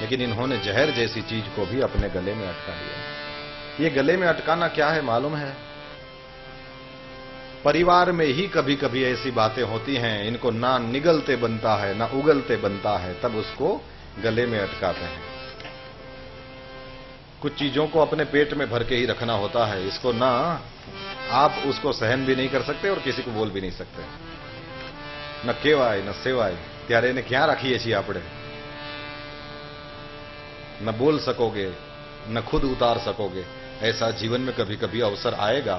लेकिन इन्होंने जहर जैसी चीज को भी अपने गले में अटका लिया। ये गले में अटकाना क्या है मालूम है? परिवार में ही कभी कभी ऐसी बातें होती हैं, इनको ना निगलते बनता है ना उगलते बनता है, तब उसको गले में अटकाते हैं। कुछ चीजों को अपने पेट में भर के ही रखना होता है, इसको ना आप उसको सहन भी नहीं कर सकते और किसी को बोल भी नहीं सकते। न केवाय न सेवाय, ત્યારે એને ક્યાં રાખીએ છીએ આપણે? न बोल सकोगे न खुद उतार सकोगे। ऐसा जीवन में कभी कभी अवसर आएगा,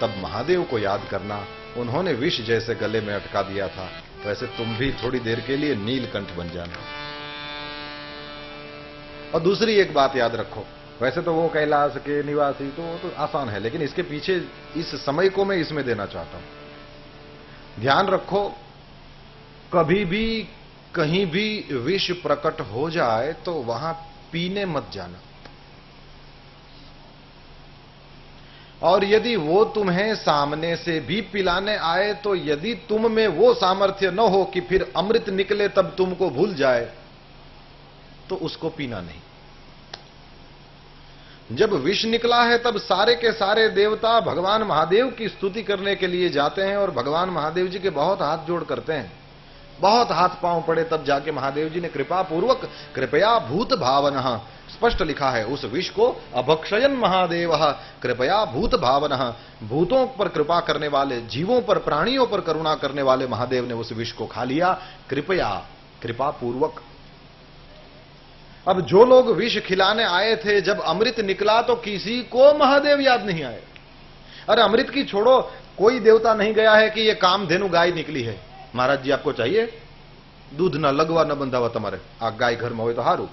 तब महादेव को याद करना। उन्होंने विष जैसे गले में अटका दिया था, वैसे तुम भी थोड़ी देर के लिए नीलकंठ बन जाना। और दूसरी एक बात याद रखो, वैसे तो वो कैलाश के निवासी तो आसान है, लेकिन इसके पीछे इस समय को मैं इसमें देना चाहता हूं। ध्यान रखो, कभी भी कहीं भी विष प्रकट हो जाए तो वहां पीने मत जाना। और यदि वो तुम्हें सामने से भी पिलाने आए तो यदि तुम में वो सामर्थ्य न हो कि फिर अमृत निकले तब तुमको भूल जाए, तो उसको पीना नहीं। जब विष निकला है तब सारे के सारे देवता भगवान महादेव की स्तुति करने के लिए जाते हैं और भगवान महादेव जी के बहुत हाथ जोड़ करते हैं, बहुत हाथ पांव पड़े, तब जाके महादेव जी ने कृपा पूर्वक कृपया भूत भावनः, स्पष्ट लिखा है उस विष को अभक्षयन महादेव कृपया भूत भावनः, भूतों पर कृपा करने वाले, जीवों पर प्राणियों पर करुणा करने वाले महादेव ने उस विष को खा लिया, कृपया, कृपा पूर्वक। अब जो लोग विष खिलाने आए थे, जब अमृत निकला तो किसी को महादेव याद नहीं आए। अरे अमृत की छोड़ो, कोई देवता नहीं गया है कि ये कामधेनु गाय निकली है, महाराज जी आपको चाहिए दूध ना लगवा न बंधावा तमारे, आ गाय घर में हो तो हारू,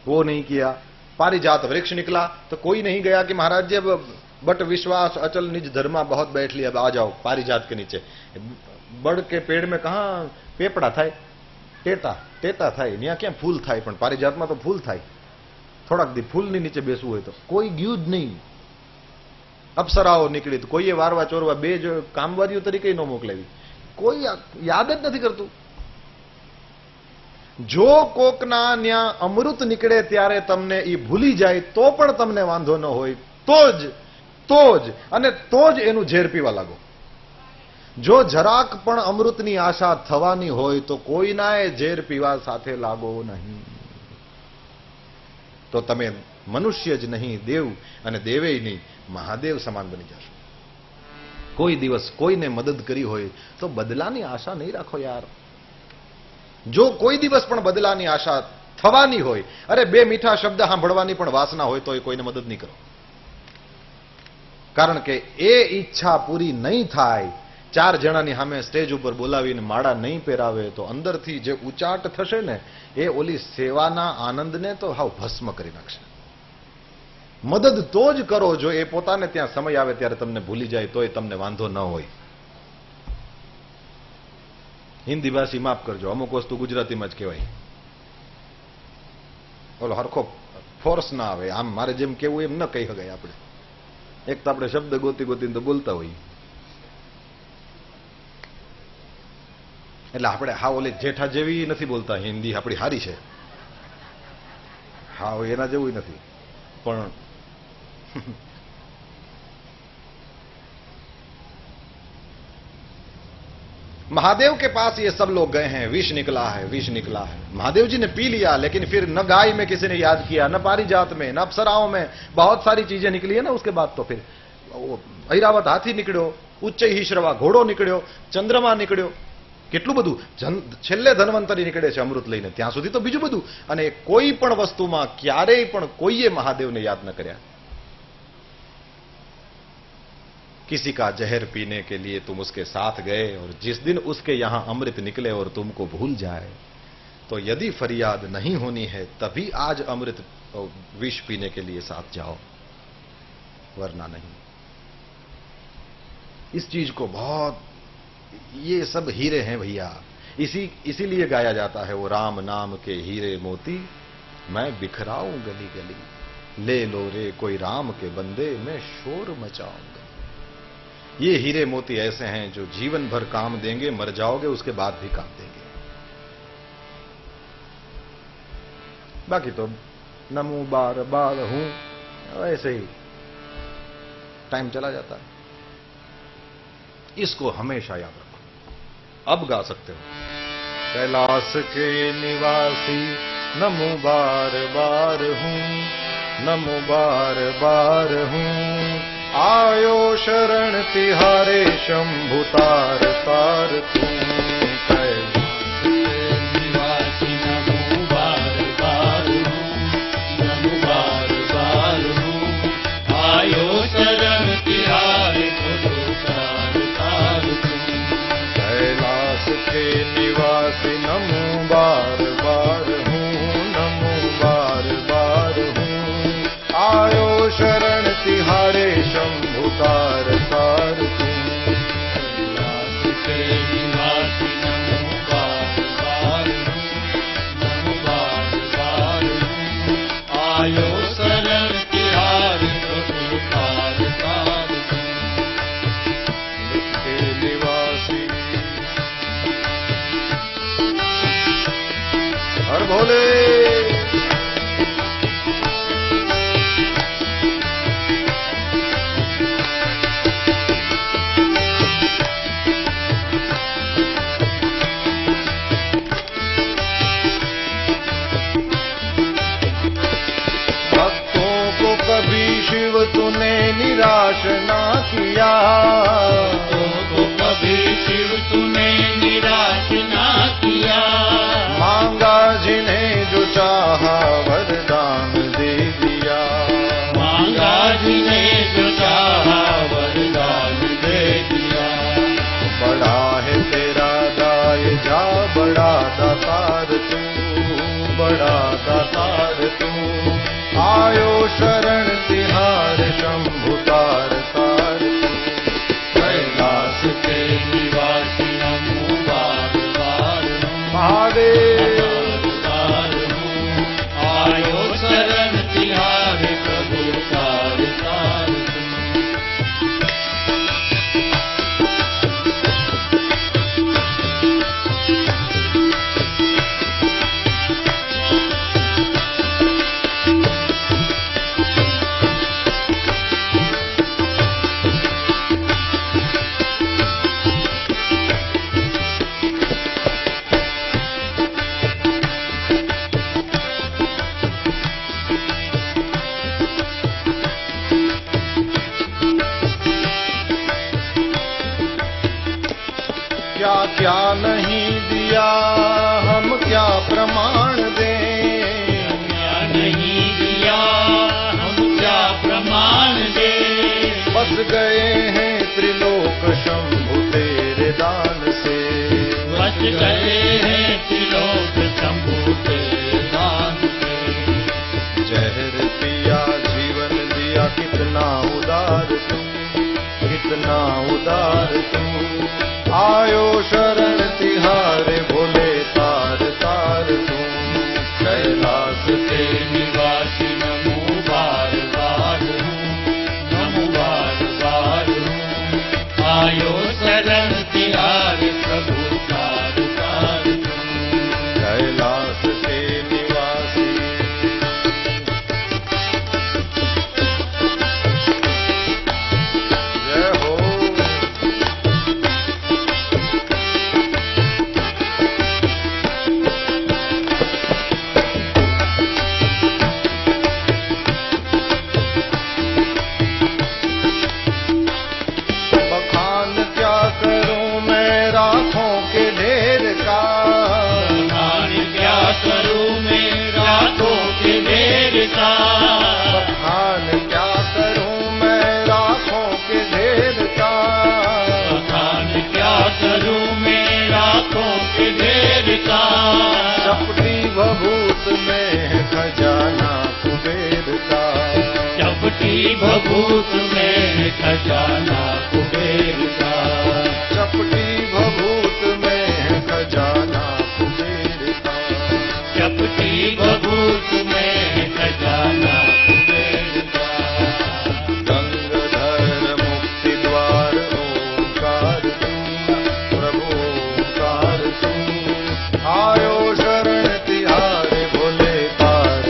वो नहीं किया। पारिजात वृक्ष निकला तो कोई नहीं गया कि महाराज जी अब बट विश्वास अचल निज धर्मा बहुत बैठ लिया, अब आ जाओ पारिजात के नीचे। बड़ के पेड़ में कहां पेपड़ा था, टेता टेता થાય, ત્યાં ક્યાં ફૂલ થાય, પણ પારિજાતમાં તો ફૂલ થાય, થોડાક દી ફૂલની નીચે બેસવું હોય તો કોઈ ગયું જ નહીં। અપ્સરાઓ નીકળી તો કોઈએ વારવા ચોરવા બે જો કામવારીઓ તરીકે ન મોકલાવી, કોઈ યાદ જ નથી કરતું। જો કોકના ન્યા અમૃત નીકળે ત્યારે તમને એ ભૂલી જાય તો પણ તમને વાંધો ન હોય, તો જ એનું ઝેર પીવા લાગો। જો જરાક પણ અમૃતની આશા થવાની હોય તો કોઈનાએ ઝેર પીવા સાથે લાગો નહીં, તો તમે મનુષ્ય જ નહીં દેવ અને દેવે નહીં મહાદેવ સમાન બની જશો। કોઈ દિવસ કોઈને મદદ કરી હોય તો બદલાની આશા નહીં રાખો યાર। જો કોઈ દિવસ પણ બદલાની આશા થવાની હોય, અરે બે મીઠા શબ્દ સાંભળવાની પણ વાસના હોય તો એ કોઈને મદદ નહીં કરો, કારણ કે એ ઈચ્છા પૂરી નહીં થાય। ચાર જણાની સામે સ્ટેજ ઉપર બોલાવીને માળા નહીં પહેરાવે તો અંદરથી જે ઉચાટ થશે ને, એ ઓલી સેવાના આનંદને તો હાવ ભસ્મ કરી નાખશે। મદદ તો જ કરો જો એ પોતાને ત્યાં સમય આવે ત્યારે તમને ભૂલી જાય તોય તમને વાંધો ન હોય। હિન્દી ભાષી માફ કરજો, અમુક વસ્તુ ગુજરાતીમાં જ કહેવાય, ઓલો હરખો ફોર્સ ના આવે। આમ મારે જેમ કેવું એમ ન કહી શકાય આપણે, એક તો આપણે શબ્દ ગોતી ગોતીને તો બોલતા હોઈએ, એટલે આપણે હા ઓલી જેઠા જેવી નથી બોલતા, હિન્દી આપણી હારી છે, હા એના જેવું નથી। પણ महादेव के पास ये सब लोग गए हैं, विष निकला है, विष निकला है, महादेव जी ने पी लिया, लेकिन फिर न गाय में किसी ने याद किया, न पारिजात में, न अप्सराओं में, बहुत सारी चीजें निकली है ना। उसके बाद तो फिर ऐरावत हाथी निकळ्यो, उच्च ही श्रवा घोड़ो निकळ्यो, चंद्रमा निकळ्यो, કેટલું બધું છેલ્લે ધન્વંતરી નીકળે છે અમૃત લઈને, ત્યાં સુધી તો બીજું બધું। અને કોઈ પણ વસ્તુમાં ક્યારેય પણ કોઈએ મહાદેવને યાદ ન કર્યા। किसी का जहर पीने के लिए तुम उसके साथ गए और जिस दिन उसके यहां अमृत निकले और तुमको भूल जाए, तो यदि फरियाद नहीं होनी है तभी आज अमृत विष पीने के लिए साथ जाओ, वरना नहीं। इस चीज को बहुत, ये सब हीरे हैं भैया, इसीलिए गाया जाता है वो राम नाम के हीरे मोती मैं बिखराऊं गली गली, ले लो रे कोई राम के बंदे मैं शोर मचाऊंगा। ये हीरे मोती ऐसे हैं जो जीवन भर काम देंगे, मर जाओगे उसके बाद भी काम देंगे। बाकी तो नमो बार बार हूं, ऐसे ही टाइम चला जाता है। इसको हमेशा याद रखो। अब गा सकते हो। कैलाश के निवासी नमो बार बार हूं, नमो बार बार हूं, आयो शरण तिहारे शंभु तार तार तू। निराश ना किया तो कभी शिव तूने निराश ना किया। मांगा जिन्हें जो चाहा वरदान दे दिया, मांगा जिन्हें जो चाहा वरदान दे दिया। बड़ा है तेरा दाय जा बड़ा दातार तू, बड़ा दातार तू, आयो शरण तिहार शंभु तार तार। कैलाश के निवासी नमो बार बार महादेव बार हूँ, आयो शरण तिहार प्रभु तार तार। क्या क्या नहीं दिया हम क्या प्रमाण दें, क्या नहीं दिया हम क्या प्रमाण दे। बस गए हैं त्रिलोक शंभु तेरे दान से, बस गए हैं त्रिलोक शंभु तेरे दान से। जहर पिया जीवन दिया कितना उदार तू, कितना उदार तू, आयो शरण तिहारे भोले तार तार तू। कैलाश के निवासी नमो बार बार हूँ, नमो बार बार हूँ, आयो शरण तिहारे प्रभु तार तार तू। कैलाश के निवासी जय हो। बखान क्या करूं मैं राखों के ढेर का, बखान क्या करूं मैं रातों के ढेर का। बखान क्या करूं मैं राखों के ढेर का, बखान क्या करूं मैं रातों के ढेर का। चपटी भभूत में है खजाना कुबेर का, चपटी भभूत में खजाना कुबेर का। चपटी भभूत में है खजाना कुबेर का, चपटी भभूत में खजाना कुबेर का। गंगाधर मुक्ति द्वार ओंकार तू, प्रभु ओंकार तू, आयो शरण तिहारे भोले तार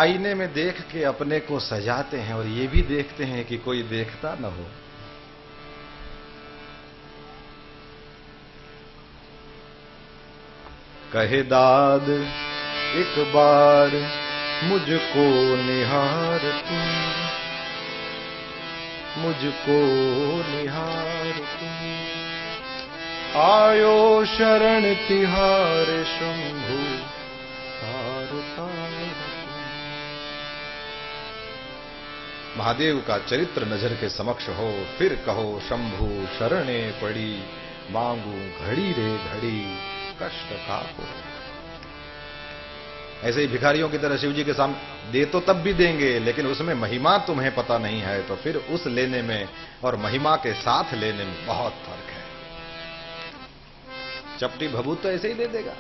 आईने में देख के अपने को सजाते हैं और ये भी देखते हैं कि कोई देखता न हो। कहे दाद एक बार मुझको निहार तुम, मुझको निहार तुम, आयो शरण तिहार शंभु तार तार तुम। महादेव का चरित्र नजर के समक्ष हो, फिर कहो शंभु शरणे पड़ी, मांगू घड़ी रे घड़ी कष्ट काको। ऐसे ही भिखारियों की तरह शिव जी के सामने दे तो तब भी देंगे, लेकिन उसमें महिमा तुम्हें पता नहीं है, तो फिर उस लेने में और महिमा के साथ लेने में बहुत फर्क है। चपटी भभूत तो ऐसे ही दे देगा,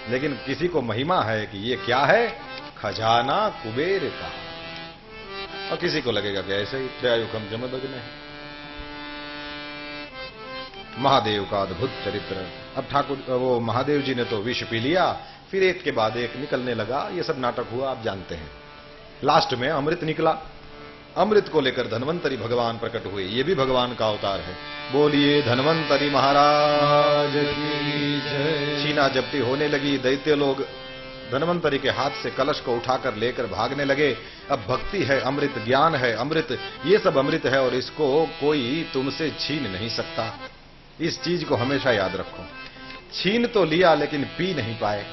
लेकिन किसी को महिमा है कि ये क्या है, खजाना कुबेर का, और किसी को लगेगा कि ऐसे ही त्रयायुखम जमदग्न है। महादेव का अद्भुत चरित्र। अब ठाकुर वो महादेव जी ने तो विष पी लिया, फिर एक के बाद एक निकलने लगा, ये सब नाटक हुआ, आप जानते हैं। लास्ट में अमृत निकला, अमृत को लेकर धन्वंतरी भगवान प्रकट हुए, ये भी भगवान का अवतार है। बोलिए धन्वंतरी महाराज की जय। छीना जब्ती होने लगी, दैत्य लोग धन्वंतरी के हाथ से कलश को उठाकर लेकर भागने लगे। अब भक्ति है अमृत, ज्ञान है अमृत, ये सब अमृत है और इसको कोई तुमसे छीन नहीं सकता। इस चीज को हमेशा याद रखो। छीन तो लिया लेकिन पी नहीं पाए,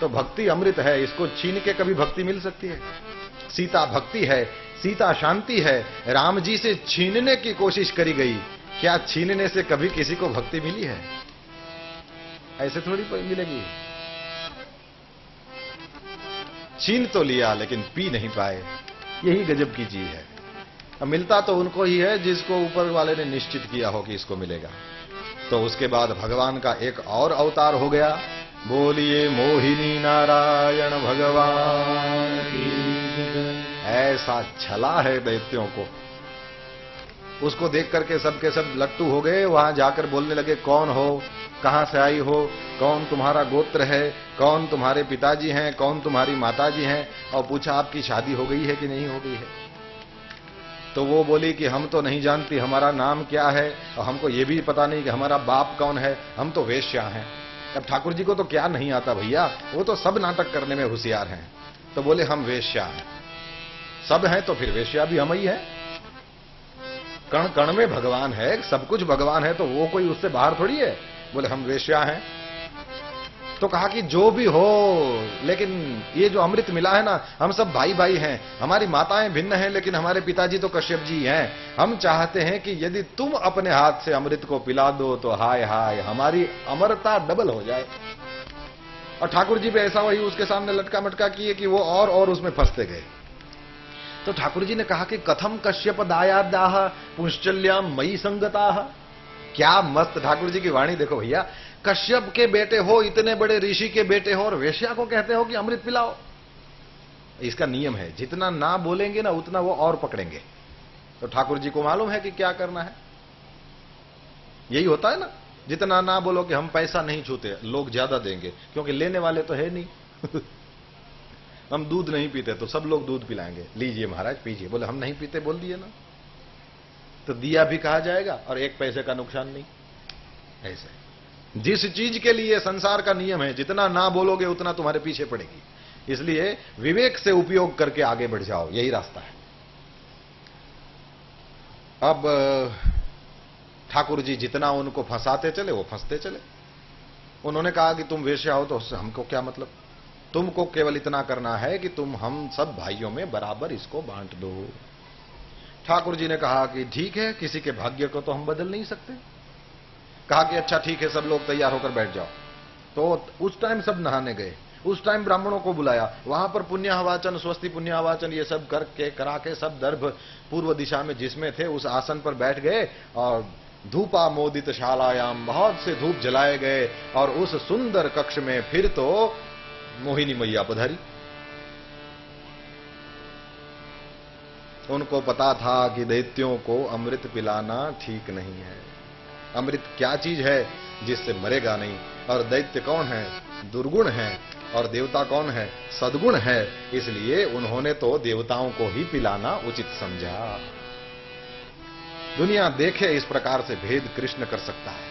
तो भक्ति अमृत है, इसको छीन के कभी भक्ति मिल सकती है? सीता भक्ति है, सीता शांति है, राम जी से छीनने की कोशिश करी गई, क्या छीनने से कभी किसी को भक्ति मिली है? ऐसे थोड़ी मिलेगी। छीन तो लिया लेकिन पी नहीं पाए, यही गजब की चीज है। अब मिलता तो उनको ही है जिसको ऊपर वाले ने निश्चित किया हो कि इसको मिलेगा। तो उसके बाद भगवान का एक और अवतार हो गया। बोलिए मोहिनी नारायण भगवान की। ऐसा छला है दैत्यों को, उसको देख करके सबके सब लट्टू हो गए। वहां जाकर बोलने लगे, कौन हो, कहां से आई हो, कौन तुम्हारा गोत्र है, कौन तुम्हारे पिताजी हैं, कौन तुम्हारी माताजी हैं, और पूछा आपकी शादी हो गई है कि नहीं हो गई है। तो वो बोली कि हम तो नहीं जानती हमारा नाम क्या है, और हमको ये भी पता नहीं कि हमारा बाप कौन है, हम तो वेश्या हैं। अब ठाकुर जी को तो क्या नहीं आता भैया, वो तो सब नाटक करने में होशियार हैं। तो बोले हम वेश्या हैं। सब हैं तो फिर वेश्या भी हम ही है। कण कण में भगवान है, सब कुछ भगवान है, तो वो कोई उससे बाहर थोड़ी है। बोले हम वेश्या हैं। तो कहा कि जो भी हो, लेकिन ये जो अमृत मिला है ना, हम सब भाई भाई हैं, हमारी माताएं भिन्न हैं, लेकिन हमारे पिताजी तो कश्यप जी हैं। हम चाहते हैं कि यदि तुम अपने हाथ से अमृत को पिला दो तो हाय हाय हमारी अमरता डबल हो जाए। और ठाकुर जी भी ऐसा वही उसके सामने लटका मटका किए कि वो और उसमें फंसते गए। तो ठाकुर जी ने कहा कि कथम कश्यप दायादाह पुंश्चल्याम मई संगताह। क्या मस्त ठाकुर जी की वाणी देखो भैया। कश्यप के बेटे हो, इतने बड़े ऋषि के बेटे हो, और वेश्या को कहते हो कि अमृत पिलाओ। इसका नियम है, जितना ना बोलेंगे ना उतना वो और पकड़ेंगे। तो ठाकुर जी को मालूम है कि क्या करना है। यही होता है ना, जितना ना बोलो कि हम पैसा नहीं छूते, लोग ज्यादा देंगे, क्योंकि लेने वाले तो है नहीं। हम दूध नहीं पीते तो सब लोग दूध पिलाएंगे, लीजिए महाराज पीजिए। बोले हम नहीं पीते, बोल दिए ना, तो दिया भी कहा जाएगा और एक पैसे का नुकसान नहीं। ऐसे जिस चीज के लिए संसार का नियम है, जितना ना बोलोगे उतना तुम्हारे पीछे पड़ेगी। इसलिए विवेक से उपयोग करके आगे बढ़ जाओ, यही रास्ता है। अब ठाकुर जी जितना उनको फंसाते चले वो फंसते चले। उन्होंने कहा कि तुम वेश्या हो तो उससे हमको क्या मतलब, तुमको केवल इतना करना है कि तुम हम सब भाइयों में बराबर इसको बांट दो। ठाकुर जी ने कहा कि ठीक है, किसी के भाग्य को तो हम बदल नहीं सकते। कहा कि अच्छा ठीक है, सब लोग तैयार होकर बैठ जाओ। तो उस टाइम सब नहाने गए, उस टाइम ब्राह्मणों को बुलाया, वहां पर पुण्याहवाचन स्वस्ति पुण्याहवाचन ये सब करके करा के सब दर्भ पूर्व दिशा में जिसमें थे उस आसन पर बैठ गए, और धूपा मोदित शालायाम बहुत से धूप जलाए गए, और उस सुंदर कक्ष में फिर तो मोहिनी मैया पधारी। उनको पता था कि दैत्यों को अमृत पिलाना ठीक नहीं है। अमृत क्या चीज है जिससे मरेगा नहीं, और दैत्य कौन है, दुर्गुण है, और देवता कौन है? सद्गुण है। इसलिए उन्होंने तो देवताओं को ही पिलाना उचित समझा। दुनिया देखे इस प्रकार से भेद कृष्ण कर सकता है।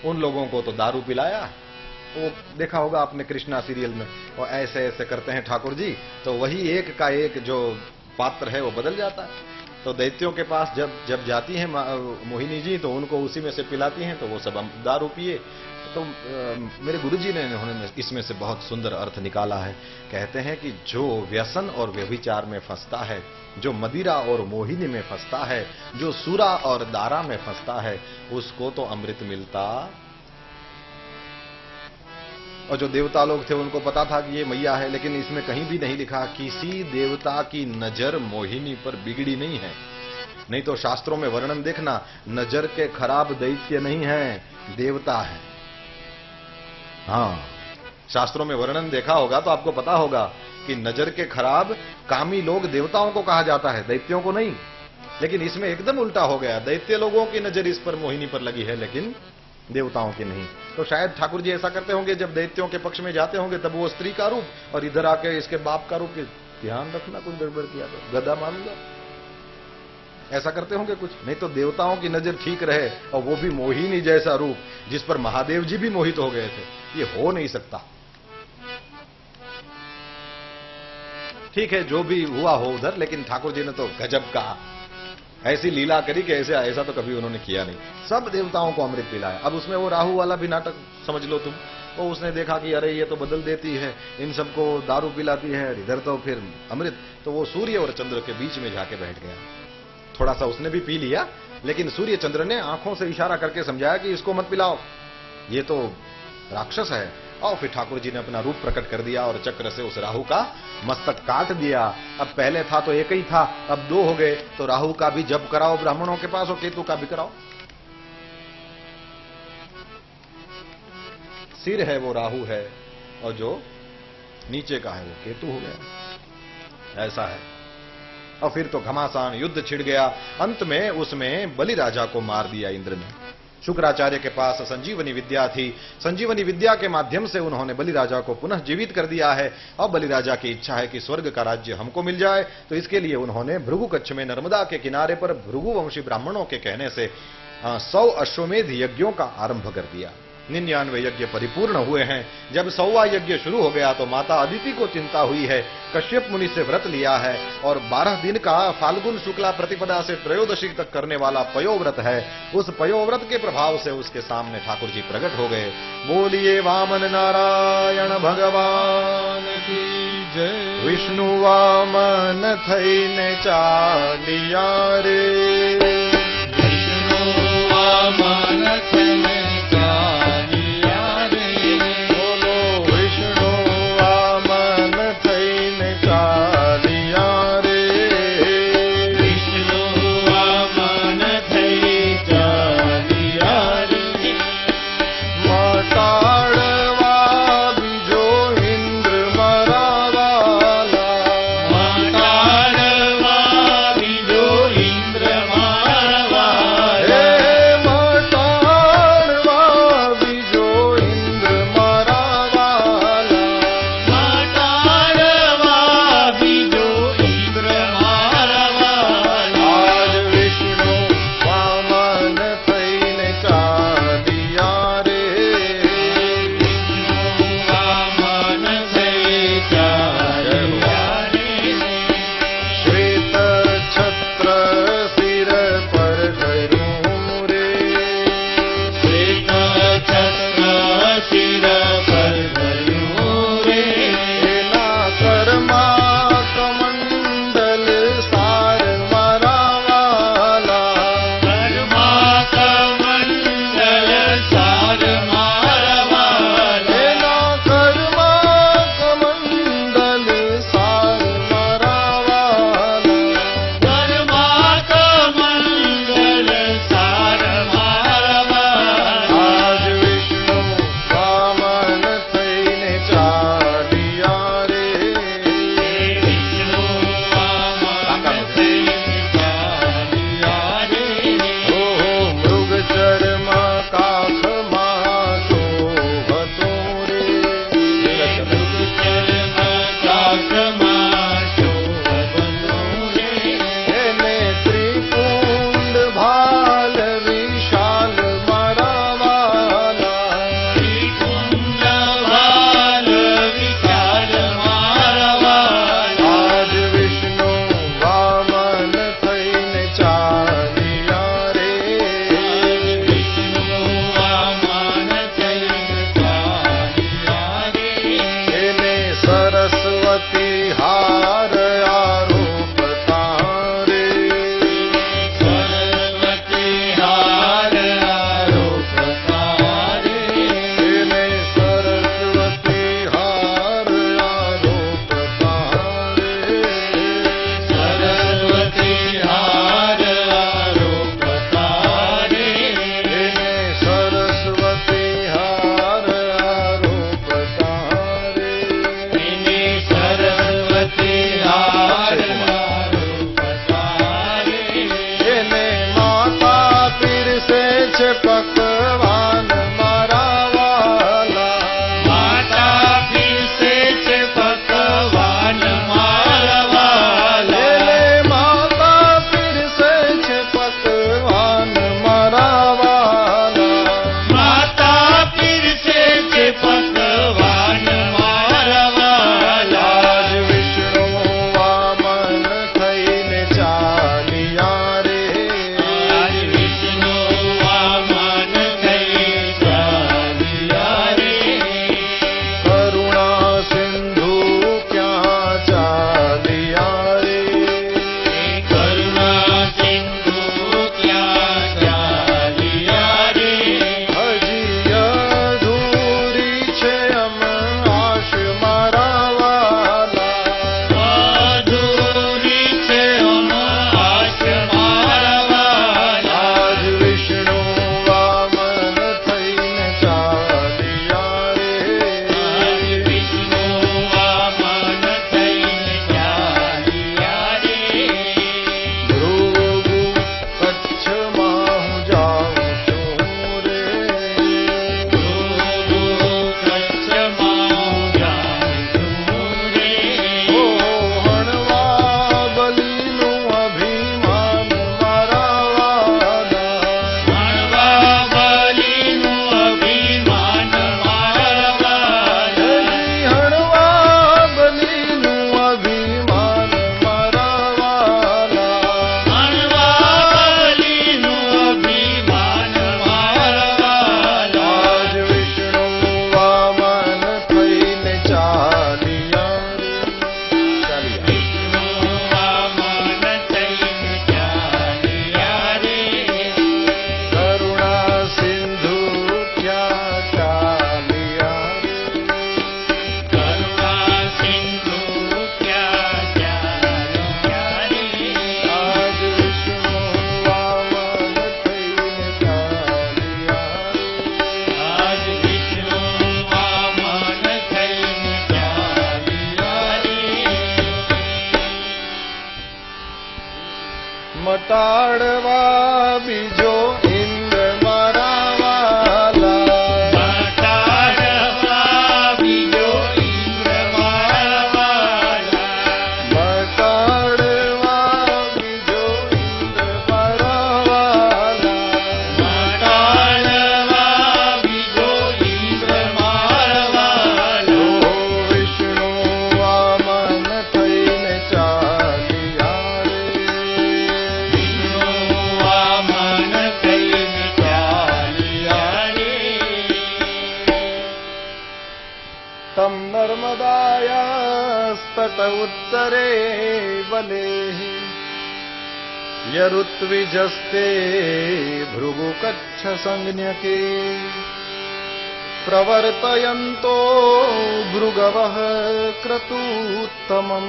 उन लोगों को तो दारू पिलाया, वो देखा होगा आपने कृष्णा सीरियल में, वो ऐसे ऐसे करते हैं ठाकुर जी, तो वही एक का एक जो पात्र है वो बदल जाता है। तो दैत्यों के पास जब जाती हैं मोहिनी जी, तो उनको उसी में से पिलाती हैं, तो वो सब दारू पिए। तो मेरे गुरुजी ने उन्होंने इसमें से बहुत सुंदर अर्थ निकाला है। कहते हैं कि जो व्यसन और व्यभिचार में फंसता है, जो मदिरा और मोहिनी में फंसता है, जो सूरा और दारा में फंसता है, उसको तो अमृत मिलता। और जो देवता लोग थे उनको पता था कि ये मैया है, लेकिन इसमें कहीं भी नहीं लिखा किसी देवता की नजर मोहिनी पर बिगड़ी नहीं है। नहीं तो शास्त्रों में वर्णन देखना, नजर के खराब दैत्य नहीं है, देवता है। हाँ, शास्त्रों में वर्णन देखा होगा तो आपको पता होगा कि नजर के खराब कामी लोग देवताओं को कहा जाता है, दैत्यों को नहीं। लेकिन इसमें एकदम उल्टा हो गया, दैत्य लोगों की नजर इस पर मोहिनी पर लगी है, लेकिन देवताओं की नहीं। तो शायद ठाकुर जी ऐसा करते होंगे, जब दैत्यों के पक्ष में जाते होंगे तब वो स्त्री का रूप, और इधर आके इसके बाप का रूप, ध्यान रखना कुछ गड़बड़ किया तो गदा मारूंगा, ऐसा करते होंगे कुछ। नहीं तो देवताओं की नजर ठीक रहे, और वो भी मोहिनी जैसा रूप जिस पर महादेव जी भी मोहित हो गए थे, ये हो नहीं सकता। ठीक है, जो भी हुआ हो उधर, लेकिन ठाकुर जी ने तो गजब कहा, ऐसी लीला करी कि ऐसा तो कभी उन्होंने किया नहीं। सब देवताओं को अमृत पिलाया। अब उसमें वो राहु वाला भी नाटक समझ लो तुम। वो उसने देखा कि अरे ये तो बदल देती है, इन सबको दारू पिलाती है, इधर तो फिर अमृत, तो वो सूर्य और चंद्र के बीच में जाके बैठ गया। थोड़ा सा उसने भी पी लिया, लेकिन सूर्य चंद्र ने आंखों से इशारा करके समझाया कि इसको मत पिलाओ, ये तो राक्षस है। और फिर ठाकुर जी ने अपना रूप प्रकट कर दिया और चक्र से उस राहु का मस्तक काट दिया। अब पहले था तो एक ही था, अब दो हो गए, तो राहु का भी जप कराओ ब्राह्मणों के पास और केतु का भी कराओ। सिर है वो राहु है, और जो नीचे का है वो केतु हो गया। ऐसा है। और फिर तो घमासान युद्ध छिड़ गया। अंत में उसमें बलि राजा को मार दिया इंद्र ने। शुक्राचार्य के पास संजीवनी विद्या थी, संजीवनी विद्या के माध्यम से उन्होंने बलि राजा को पुनः जीवित कर दिया है। अब बलि राजा की इच्छा है कि स्वर्ग का राज्य हमको मिल जाए, तो इसके लिए उन्होंने भृगु कच्छ में नर्मदा के किनारे पर भृगु वंशी ब्राह्मणों के कहने से 100 अश्वमेध यज्ञों का आरंभ कर दिया। 99 यज्ञ परिपूर्ण हुए हैं। जब 100वां यज्ञ शुरू हो गया तो माता अदिति को चिंता हुई है। कश्यप मुनि से व्रत लिया है, और 12 दिन का फाल्गुन शुक्ला प्रतिपदा से त्रयोदशी तक करने वाला पयोव्रत है। उस पयोव्रत के प्रभाव से उसके सामने ठाकुर जी प्रकट हो गए। बोलिए वामन नारायण भगवान की जय। विष्णु वामन थईने चालिया रे, विष्णु वामन थईने તમ નર્મદાયાસ્તટ ઉત્તરે બલે યરુત્વિજસ્તે ભૃગુ કચ્છ સંજ્ઞકે પ્રવર્તયંતો ભૃગવઃ ક્રતુત્તમં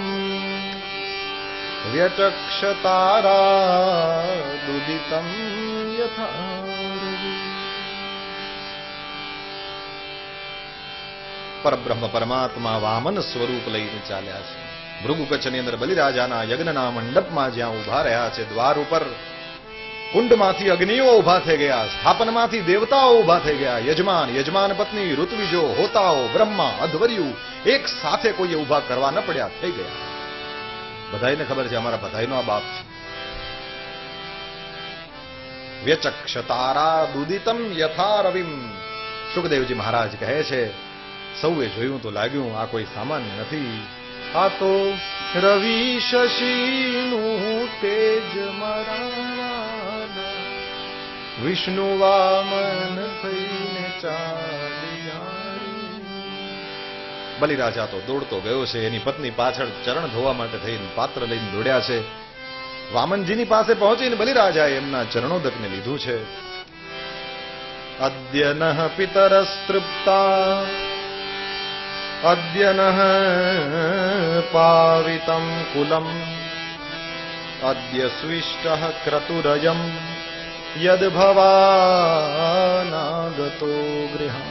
વ્યચક્ષતારાદુદિતં યથા પરબ્રહ્મ પરમાત્મા વામન સ્વરૂપ લઈને ચાલ્યા છે. ભૃગુ કચ્છની અંદર બલિરાજાના યજ્ઞના મંડપમાં જ્યાં ઉભા રહ્યા છે, દ્વાર ઉપર કુંડમાંથી અગ્નિઓ ઉભા થઈ ગયા, સ્થાપનમાંથી દેવતાઓ ઉભા થઈ ગયા, યજમાન, યજમાન પત્ની, ઋત્વિજો, હોતાઓ, બ્રહ્મા, અધ્વર્યુ એક સાથે કોઈએ ઉભા કરવા ન પડ્યા, થઈ ગયા. બધાઈને ખબર છે અમારા બધાઈનો આ બાપ છે. વ્યચક્ષતારા દુદિતમ યથા રવિમ. સુખદેવજી મહારાજ કહે છે, સૌએ જોયું તો લાગ્યું આ કોઈ સામાન્ય નથી, આ તો રવિ શશીનું તેજ મરાના વિષ્ણુ વામન થઈને ચાલ્યા. બલિરાજા તો દોડતો ગયો છે, એની પત્ની પાછળ ચરણ ધોવા માટે થઈને પાત્ર લઈને દોડ્યા છે. વામનજીની પાસે પહોંચીને બલિરાજાએ એમના ચરણોદકને લીધું છે. અદ્ય નઃ પિતરસ્તૃપ્તા અદ્ય નઃ પાવિતં કુલમ અદ્ય સ્વિષ્ટઃ ક્રતુરયમ યદ ભવાનાગતો ગૃહં.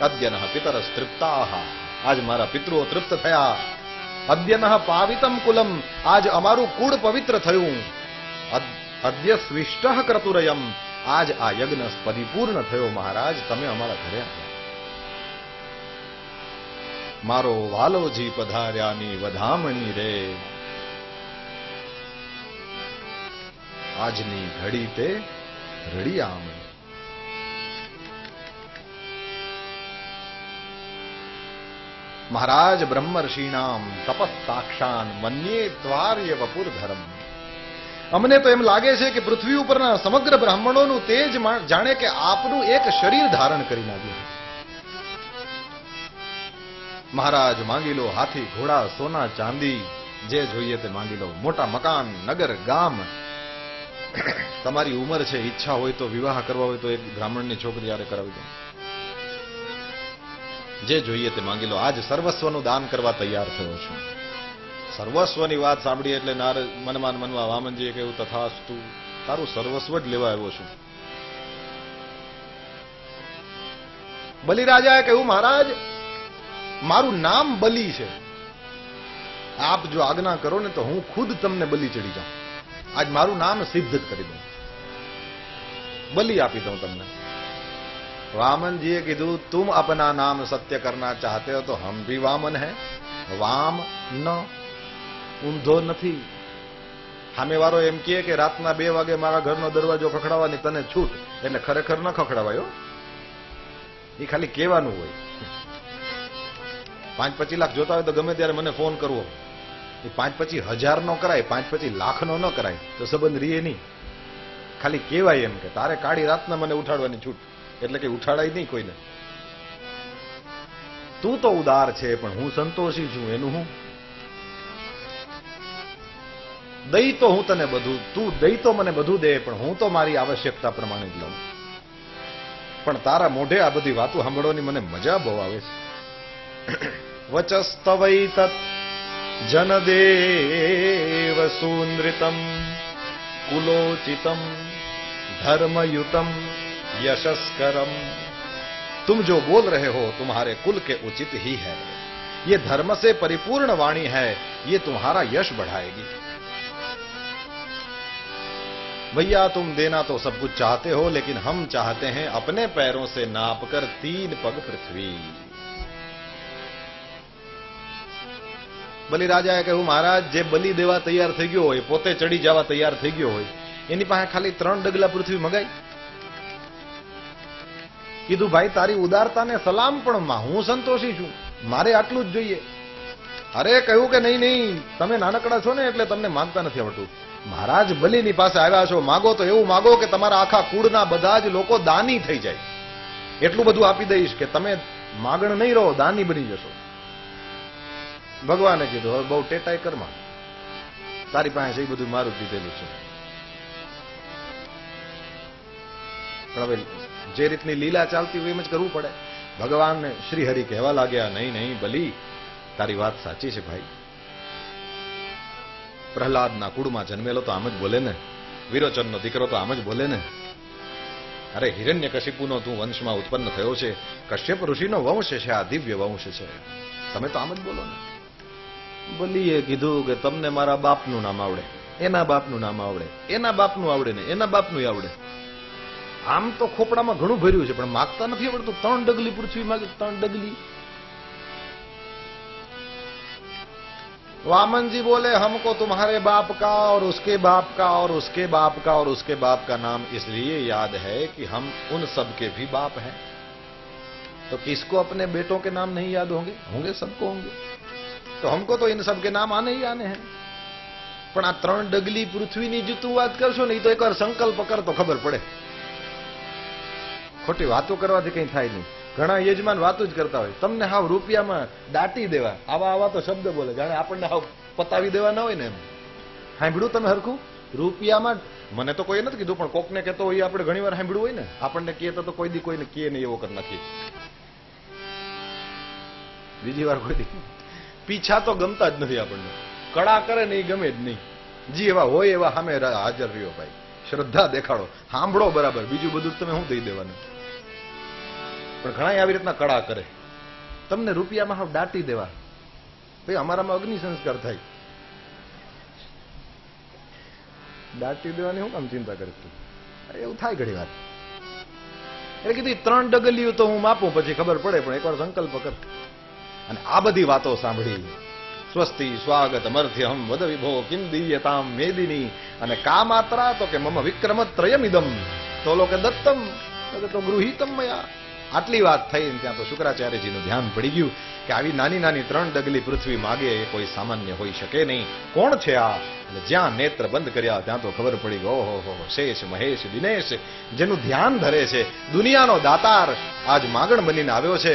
અદ્ય નઃ પિતરસ્તૃપ્તાઃ. આજ મારા પિતૃઓ તૃપ્ત થયા. અદ્ય નઃ પાવિતં કુલમ. આજ અમારું કુળ પવિત્ર થયું. અદ્ય સ્વિષ્ટઃ ક્રતુરયમ. આજ આ યજ્ઞ પરિપૂર્ણ થયો. મહારાજ તમે અમારા ઘરે આવ્યા. મારો વાલોજી પધાર્યાની વધામણી રે. આજની ઘડી તે રડિયામણી. મહારાજ બ્રહ્મર્ષિણામ તપસ્સાક્ષાન મન્યે ત્વાર્ય વપુર ધર્મ. અમને તો એમ લાગે છે કે પૃથ્વી ઉપરના સમગ્ર બ્રાહ્મણોનું તેજ જાણે કે આપનું એક શરીર ધારણ કરી નાખ્યું. મહારાજ માંગી લો હાથી, ઘોડા, સોના, ચાંદી, જે જોઈએ તે માંગી લો. મોટા મકાન, નગર, ગામ. તમારી ઉંમર છે, ઈચ્છા હોય તો વિવાહ કરવા હોય તો એક બ્રાહ્મણની છોકરી યારે કરાવી દો. જે જોઈએ તે માંગી લો. આજ સર્વસ્વનું દાન કરવા તૈયાર થયો છું. સર્વસ્વની વાત સાંભળી એટલે મનમાં વામનજીએ કહ્યું, તથાસ્તુ, તારું સર્વસ્વ જ લેવા આવ્યો છું. બલિરાજાએ કહ્યું, મહારાજ મારું નામ બલી છે. આપ જો આજ્ઞા કરો ને તો હું ખુદ તમને બલી ચડી જાઉં. આજ મારું નામ સિદ્ધ જ કરી દઉં, બલી આપી દઉં તમને. વામનજીએ કીધું, તુમ અપના નામ સત્ય કરના ચાહતે હો તો હમ ભી વામન હૈ. વામ ન ઊંધો નથી. સામેવાળો એમ કહે કે રાતના 2 વાગે મારા ઘરનો દરવાજો ખખડાવવાની તને છૂટ, એટલે ખરેખર ન ખખડાવાયો. એ ખાલી કહેવાનું હોય. 5-25 લાખ જોતા હોય તો ગમે ત્યારે મને ફોન કરવો. એ 5-25,000 નો કરાય, 5-25 લાખનો ન કરાય તો સંબંધ રીએ નહીં. ખાલી કહેવાય એમ કે તારે કાળી રાતના મને ઉઠાડવાની છૂટ, એટલે કે ઉઠાડાય નહીં કોઈને. તું તો ઉદાર છે પણ હું સંતોષી છું. એનું હું દઈ તો હું તને બધું, તું દઈ તો મને બધું દે, પણ હું તો મારી આવશ્યકતા પ્રમાણે જ લઉં. પણ તારા મોઢે આ બધી વાતો સાંભળવાની મને મજા બહુ આવે છે. વચસ્તવૈતત જનદેવ સુનૃતમ कुलोचितम धर्मयुतम यशस्करम। तुम जो बोल रहे हो तुम्हारे कुल के उचित ही है, ये धर्म से परिपूर्ण वाणी है, ये तुम्हारा यश बढ़ाएगी। भैया तुम देना तो सब कुछ चाहते हो, लेकिन हम चाहते हैं अपने पैरों से नापकर 3 पग पृथ्वी। બલિરાજાએ કહ્યું, મહારાજ જે બલિ દેવા તૈયાર થઈ ગયો હોય, પોતે ચડી જવા તૈયાર થઈ ગયો હોય, એની પાસે ખાલી 3 ડગલા પૃથ્વી મગાઈ. કીધું ભાઈ તારી ઉદારતાને સલામ, પણ હું સંતોષી છું, મારે આટલું જ જોઈએ. અરે કહ્યું કે નહીં નહીં, તમે નાનકડા છો ને એટલે તમને માંગતા નથી આવડતું. મહારાજ બલિની પાસે આવ્યા છો, માગો તો એવું માગો કે તમારા આખા કુળના બધા જ લોકો દાની થઈ જાય, એટલું બધું આપી દઈશ કે તમે માગણ નહીં રહો, દાની બની જશો. ભગવાને કીધું હવે બહુ ટેટાઈ કરમાં, તારી પાસે છે એ બધું મારું દીધેલું છે. પણ હવે જે રીતની લીલા ચાલતી હોય એમ જ કરવું પડે. ભગવાનને શ્રી હરિ કહેવા લાગ્યા, નહીં નહીં બલી, તારી વાત સાચી છે ભાઈ. પ્રહલાદના કુળમાં જન્મેલો તો આમ જ બોલે ને, વિરોચનનો દીકરો તો આમ જ બોલે ને. અરે હિરણ્યકશિપુનો તું વંશમાં ઉત્પન્ન થયો છે, કશ્યપ ઋષિનો વંશ છે, આ દિવ્ય વંશ છે, તમે તો આમ જ બોલો ને. બલીએ કીધું કે તમને મારા બાપનું નામ આવડે, એના બાપનું નામ આવડે, એના બાપનું આવડે ને એના બાપનું આવડે. આમ તો ખોપડામાં ઘણું ભર્યું છે, પણ માગતા નથી આવડતું. 3 ડગલી પૃથ્વી માગે, 3 ડગલી. वामन जी बोले हमको तुम्हारे बाप का और उसके बाप का और उसके बाप का और उसके बाप का नाम इसलिए याद है कि हम उन सब के भी बाप हैं. तो किसको अपने बेटों के नाम नहीं याद होंगे? होंगे, सबको होंगे. तो हमको तो इन सब के नाम आने ही आने हैं. પણ આ 3 ડગલી પૃથ્વીની જ તું વાત કરશો ને, તો એકવાર સંકલ્પ કર તો ખબર પડે. ખોટી વાતો કરવાથી કઈ થાય નહીં. ઘણા યજમાન વાતો જ કરતા હોય, તમને હાવ રૂપિયામાં દાટી દેવા, આવા આવા તો શબ્દ બોલે, જાણે આપણને હાવ પતાવી દેવા ના હોય ને એમ. સાંભળ્યું તમે હરખું? રૂપિયામાં, મને તો કોઈ નથી કીધું, પણ કોકને કહેતો હોય આપણે ઘણી વાર સાંભળ્યું હોય ને. આપણને કહેતા તો કોઈ દી કોઈને કહે નહીં એવો કરી નાખીએ. બીજી વાર કોઈ દી પીછા તો ગમતા જ નથી આપણને. કળા કરે ને એ ગમે જ નહીં. જી એવા હોય એવા સામે હાજર રહ્યો ભાઈ, શ્રદ્ધા દેખાડો, સાંભળો બરાબર, બીજું બધું તમે શું દઈ દેવાનું. પણ ઘણા આવી રીતના કળા કરે, તમને રૂપિયામાં હાવ દાટી દેવા. ભાઈ અમારામાં અગ્નિ સંસ્કાર થાય, દાટી દેવાની હું કામ ચિંતા કરીશ? એવું થાય ઘણી વાર. એટલે કીધું 3 ડગલીઓ તો હું માપું, પછી ખબર પડે, પણ એકવાર સંકલ્પ કર. અને આ બધી વાતો સાંભળી, સ્વસ્તિ સ્વાગત મર્થ્યહમ વદ વિભો કિમ દિવ્યતામ મેદિની, અને કા માત્રા તો કે મમ વિક્રમત્રયમિદમ તો લોકે દત્તમ તો ગૃહીતમ મયા. આટલી વાત થઈ ને ત્યાં તો શુક્રાચાર્યજીનું ધ્યાન પડી ગયું કે આવી નાની નાની 3 ડગલી પૃથ્વી માગે એ કોઈ સામાન્ય હોઈ શકે નહીં. કોણ છે આ? અને જ્યાં નેત્ર બંધ કર્યા ત્યાં તો ખબર પડી ગઈ, ઓહો હો, શેષ મહેશ દિનેશ, જેનું ધ્યાન ધરે છે, દુનિયાનો દાતાર આજ માગણ બનીને આવ્યો છે.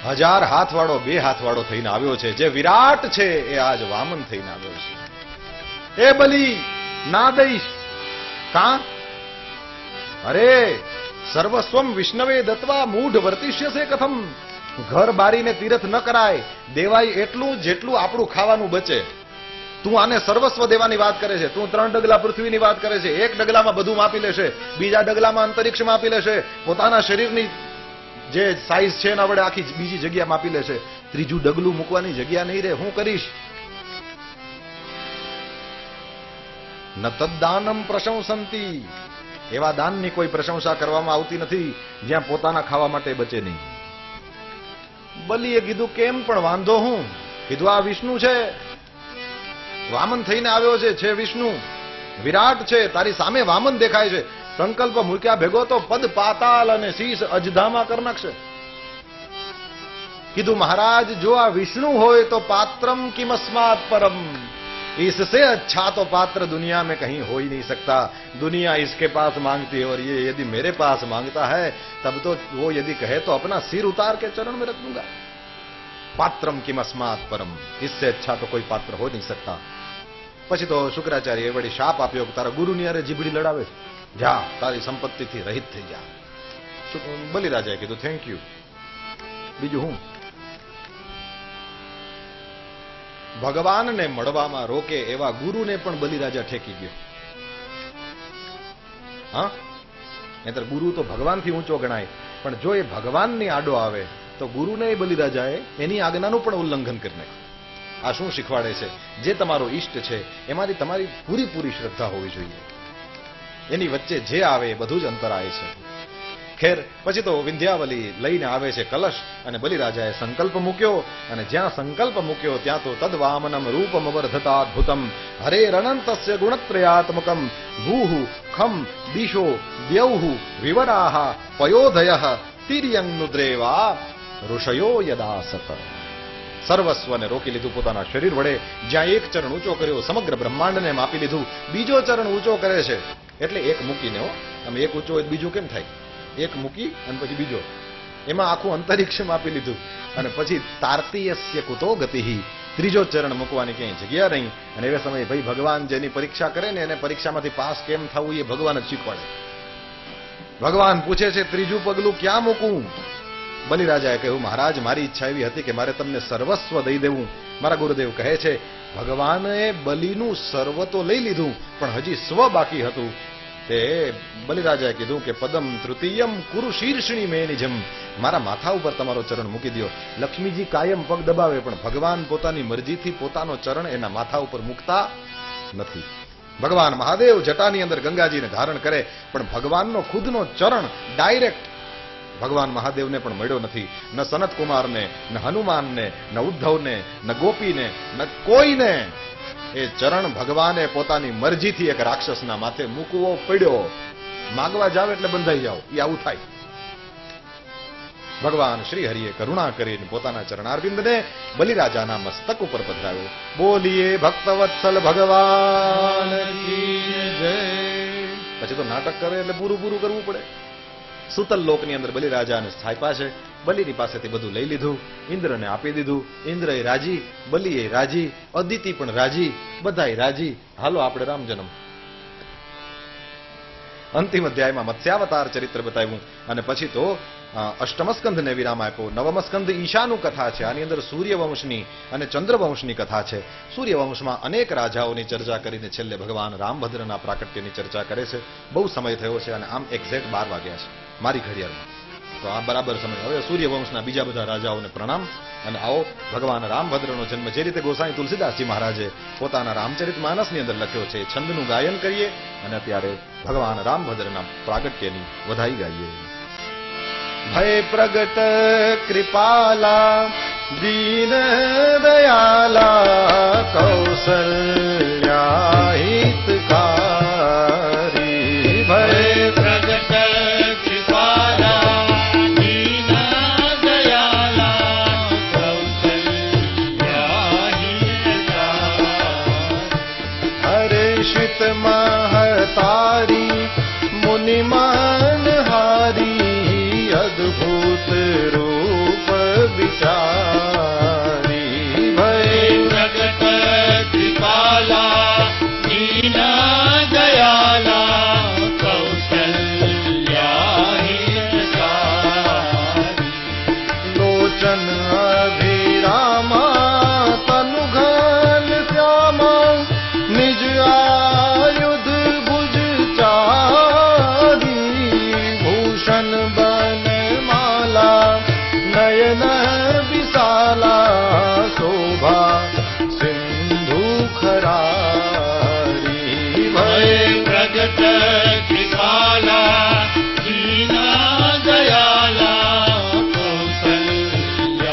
1000 હાથવાળો 2 હાથવાળો થઈને આવ્યો છે. જે વિરાટ છે એ આજ વામન થઈને આવ્યો છે. એ બલી ના દઈશ કા? અરે સર્વસ્વમ વિષ્ણવે દત્વા મૂઢ વર્તિષ્યસે કથમ. ઘર બારીને તીર્થ ન કરાય, દેવાય એટલું જેટલું આપણું ખાવાનું બચે. તું આને સર્વસ્વ દેવાની વાત કરે છે. તું 3 ડગલા પૃથ્વીની વાત કરે છે. 1 ડગલામાં બધું માપી લેશે, બીજા ડગલામાં અંતરિક્ષ માપી લેશે, પોતાના શરીરની જે સાઈઝ છે એના વડે આખી બીજી જગ્યા માપી લેશે. 3જું ડગલું મૂકવાની જગ્યા નહીં રહે. હું કરીશ? ન તદ્દાનમ પ્રશંસંતી. એવા દાનની કોઈ પ્રશંસા કરવામાં આવતી નથી જ્યાં પોતાના ખાવા માટે બચે નહીં. બલીએ કીધું કેમ પણ વાંધો હું? કીધું આ વિષ્ણુ છે, વામન થઈને આવ્યો છે વિષ્ણુ, વિરાટ છે, તારી સામે વામન દેખાય છે. સંકલ્પ મૂક્યા ભેગો તો પદ પાતાલ અને શીશ અજધામાં કરી નાખશે. કીધું મહારાજ જો આ વિષ્ણુ હોય તો પાત્રમ કિમસ્માત પરમ, इससे अच्छा तो पात्र दुनिया में कहीं हो ही नहीं सकता. दुनिया इसके पास मांगती है और ये यदि मेरे पास मांगता है तब तो वो यदि कहे तो अपना सिर उतार के चरण में रख दूंगा. पात्रम किमस्मात परम, इससे अच्छा तो कोई पात्र हो नहीं सकता. પછી તો શુક્રાચાર્ય વળી શાપ આપ્યો કે તારા ગુરુની અરે જીબડી લડાવે, જા તારી સંપત્તિથી રહિત થઈ જા. બલિરાજાએ કીધું થેન્ક યુ. બીજું હું? ભગવાનને મળવામાં રોકે એવા ગુરુને પણ બલિરાજા ઠેકી ગયો. હા, નહીતર ગુરુ તો ભગવાનથી ઊંચો ગણાય, પણ જો એ ભગવાનની આડો આવે તો ગુરુને બલિરાજાએ એની આજ્ઞાનું પણ ઉલ્લંઘન કરી નાખ્યું. આ શું શીખવાડે છે? જે તમારો ઈષ્ટ છે એમાંથી તમારી પૂરી શ્રદ્ધા હોવી જોઈએ. એની વચ્ચે જે આવે એ બધું જ અંતરાય છે. ખેર પછી તો વિંધ્યાવલી લઈને આવે છે કલશ, અને બલિરાજાએ સંકલ્પ મૂક્યો, અને જ્યાં સંકલ્પ મૂક્યો ત્યાં તો તદ્વામનમ રૂપમ વર્ધતાદ્ભુતમ હરે રણંતસ્ય ગુણત્રયાત્મકમ ભૂઃ ખમ દિશો દ્યૌઃ વિવરાઃ પયોધયઃ તિર્યંનુદ્રેવા ઋષયો યદાસત. સર્વસ્વને રોકી લીધું પોતાના શરીર વડે. જ્યાં એક ચરણ ઊંચો કર્યો સમગ્ર બ્રહ્માંડને માપી લીધું. બીજો ચરણ ઊંચો કરે છે એટલે એક મૂકીને, હો તમે એક ઊંચો હોય બીજું કેમ થાય? એક મૂકી અને પછી બીજો. એમાં આખું અંતરિક્ષ માપી લીધું અને પછી તાર્તીયસ્ય કુતો ગતિહિ, ત્રીજો ચરણ મૂકવાની ક્યાંય જગ્યા નહીં. અને એ સમયે ભાઈ ભગવાન જેની પરીક્ષા કરે ને એને પરીક્ષામાંથી પાસ કેમ થવું એ ભગવાન જ શીખવાડે. ભગવાન પૂછે છે ત્રીજું પગલું ક્યાં મૂકું? બલિરાજાએ કહ્યું મહારાજ મારી ઈચ્છા એવી હતી કે મારે તમને સર્વસ્વ દઈ દેવું. મારા ગુરુદેવ કહે છે ભગવાને બલિનું સર્વ તો લઈ લીધું પણ હજી સ્વ બાકી હતું. તે બલિરાજાએ કીધું કે પદમ તૃતીયમ કુરુ શીર્ષણી મેં નિજમ, મારા માથા ઉપર તમારો ચરણ મૂકી દો. લક્ષ્મીજી કાયમ પગ દબાવે પણ ભગવાન પોતાની મરજીથી પોતાનો ચરણ એના માથા ઉપર મૂકતા નથી. ભગવાન મહાદેવ જટાની અંદર ગંગાજીને ધારણ કરે પણ ભગવાનનો ખુદનો ચરણ ડાયરેક્ટ ભગવાન મહાદેવને પણ મળ્યો નથી. ન સનત કુમારને, ન હનુમાનને, ન ઉદ્ધવને, ન ગોપીને, ન કોઈને એ ચરણ ભગવાને પોતાની મરજીથી એક રાક્ષસના માથે મૂકવો પડ્યો. માગવા જાવ એટલે બંધાઈ જાવ, એ આવું થાય. ભગવાન શ્રી હરિએ કરુણા કરીને પોતાના ચરણારવિંદને બલિરાજાના મસ્તક ઉપર પધરાવ્યો. બોલીએ ભક્તવત્સલ ભગવાન કી જય. પછી તો નાટક કરે એટલે પૂરું કરવું પડે. સુતલ લોકની અંદર બલિરાજાને સ્થાપ્યા છે. બલિની પાસેથી બધું લઈ લીધું, ઇન્દ્રને આપી દીધું. ઇન્દ્રએ રાજી, બલિએ રાજી, અદિતિ પણ રાજી, બધાય રાજી. હાલો આપણે રામ જન્મ. અંતિમ અધ્યાયમાં મત્સ્યાવતાર ચરિત્ર બતાવ્યું અને પછી તો અષ્ટમસ્કંધને વિરામ આપ્યો. નવમસ્કંધ ઈશાનું કથા છે. આની અંદર સૂર્યવંશની અને ચંદ્રવંશની કથા છે. સૂર્યવંશમાં અનેક રાજાઓની ચર્ચા કરીને છેલ્લે ભગવાન રામભદ્રના પ્રાકટ્યની ચર્ચા કરે છે. બહુ સમય થયો છે અને આમ એક્ઝેક્ટ 12 વાગ્યા છે મારી ઘડિયાળમાં, તો આ બરાબર સમય. હવે સૂર્યવંશના બીજા બધા રાજાઓને પ્રણામ અને આવો ભગવાન રામભદ્રનો જન્મ જે રીતે ગોસાઈ તુલસીદાસજી મહારાજે પોતાના રામચરિત માનસની અંદર લખ્યો છે છંદનું ગાયન કરીએ અને અત્યારે ભગવાન રામભદ્રના પ્રાગટ્યની વધાઈ ગાઈએ. ભય પ્રગટ કૃપાલા દીન દયાલા કૌસલ્યા હિતકારી. ભય પ્રગટ કૃપાલા દીન દયાલા કૌસલ્યા હિતકારી. હર્ષિત મહતારી મુનિમાન હારી અદ્ભુત રૂપ વિચારી. ભય પ્રગટ કૃપાલા દીન દયાલા કૌસલ્યા હિતકારી. લોચન અભિરામા તનુઘન શ્યામા નિજ આયુધ ભુજ ચારી. ભૂષણ બન માલા નયન વિશાલા શોભા સિંધુ ખરારી. ભય પ્રગટ કૃપાલા દીન દયાલા કૌસલ્યા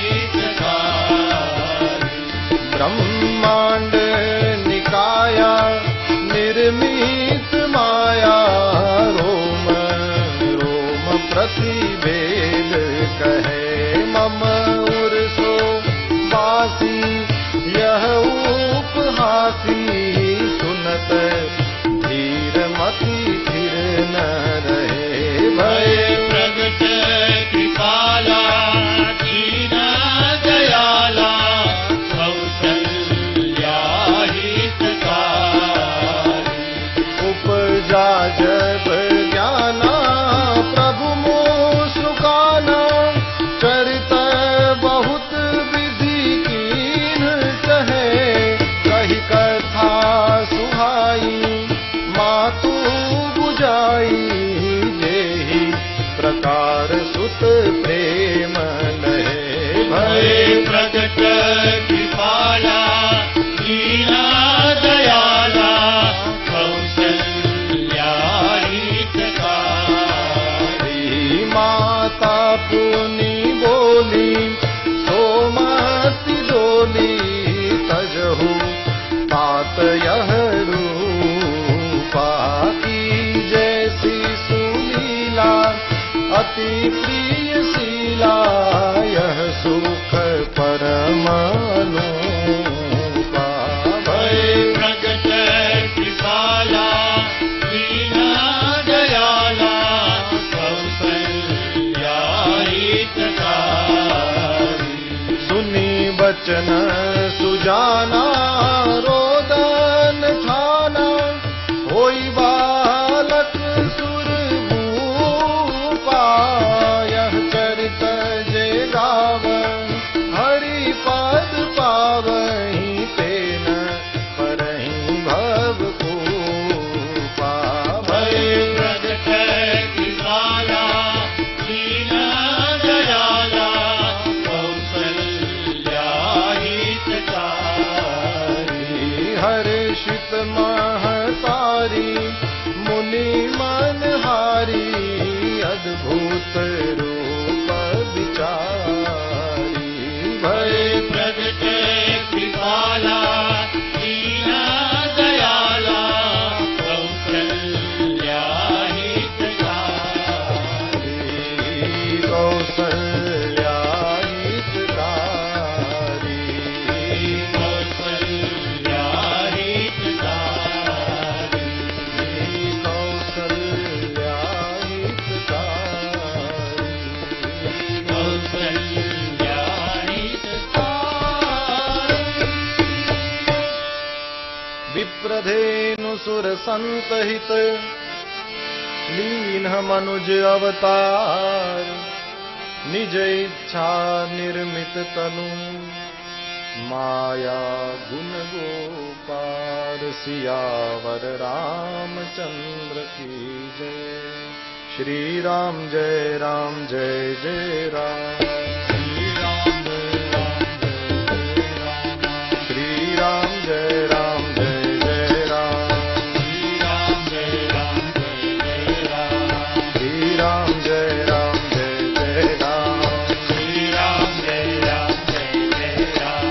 હિતકારી. બ્રહ્માંડ નિકાયા નિર્મિત માયા રોમ રોમ પ્રતિભેદ કહે મમ ઉર્સો વાસી यह उपहासी सुनत धीर मति थिर न रहे. ભય પ્રગટ કૃપાલા દીન દયાલા કૌસલ્યા હિતકારી. उपजा जब ज्ञाना प्रभु मुस्काना चरित बहुत विधि कीन कहे. कही कथा सुहाई मातु बुझाई जेहि प्रकार सुत प्रेम लहे. ભય પ્રગટ કૃપાલા દીન દયાલા કૌસલ્યા હિતકારી. માતા પુની બોલી સોમતી ડોલી તજહુ तात यह रूपा की जैसी सुलीला अति प्रिय शीला यह सुख परम अनूपा. ભય પ્રગટ કૃપાલા દીન દયાલા કૌસલ્યા हितकारी। सुनी बचन सुजाना रोदन ठाना, होई बालक सुर भूपा। यह चरित जे गाव हरि पद पावहि, तेन परहि भव कूपा। भय प्रगट कृपाला दीन दयाला, कौसल्या हितकारी। हर्षित महतारी मुनि मनहारी, अद्भुत रूप विचारी। भय प्रगट कृपाला दीन दयाला, कौसल्या हितकारी। कौसल्या हितकारी। कौसल्या हितकारी। कौसल्या हितकारी। कौसल्या हितकारी। विप्रधेनु सुर संतहित, लीन मनुज अवतार। निज इच्छा निर्मित तनु, माया गुण गोपाल। सियावर रामचंद्र की जय। श्री राम जय राम जय जय राम। श्री राम जय राम जय जय राम। श्री राम जय राम जय जय राम। श्री राम जय राम जय जय राम। श्री राम जय राम जय जय राम। श्री राम जय राम जय जय राम।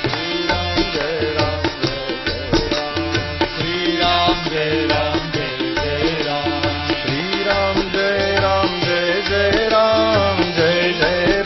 श्री राम जय राम जय जय राम। श्री राम जय राम जय जय राम। श्री राम जय राम जय जय राम जय जय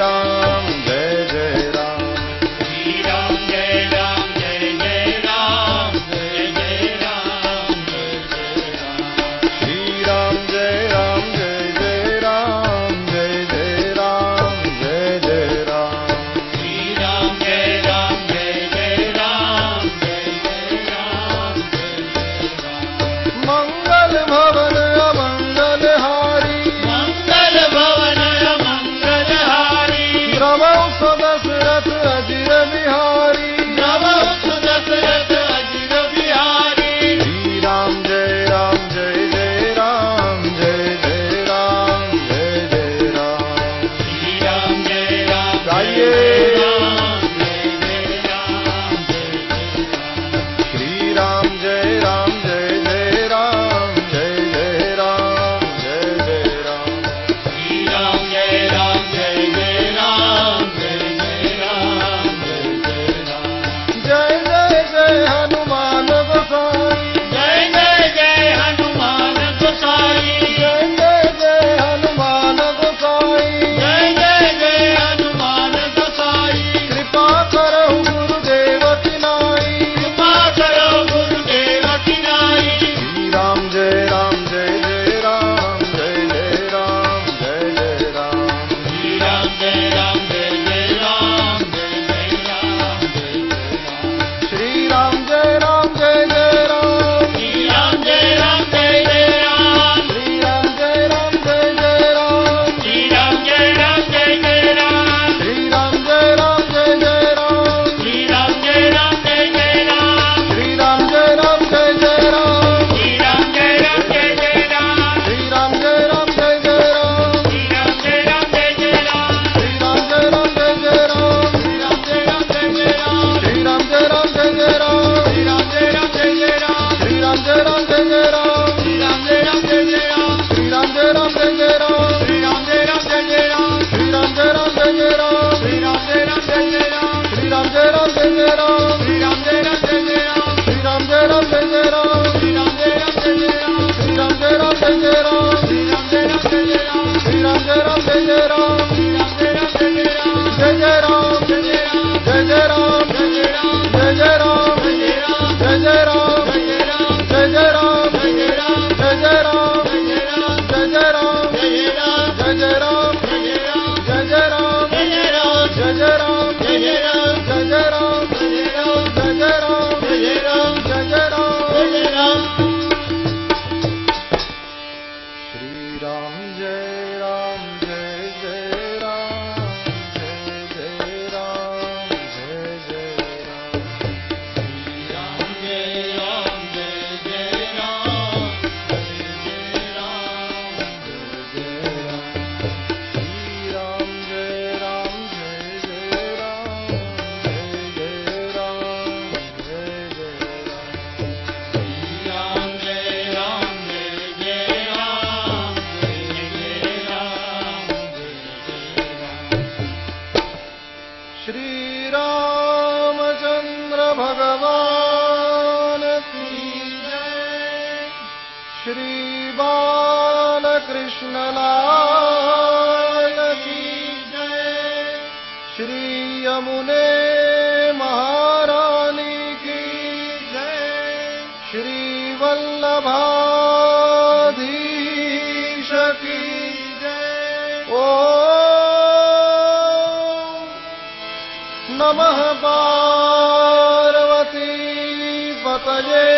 श्री रामचंद्र भगवान की जय। श्री बालकृष्ण लाल की जय। श्री यमुने महारानी की जय। श्री वल्लभाधीश की जय। ओम नमः पार्वती पतये।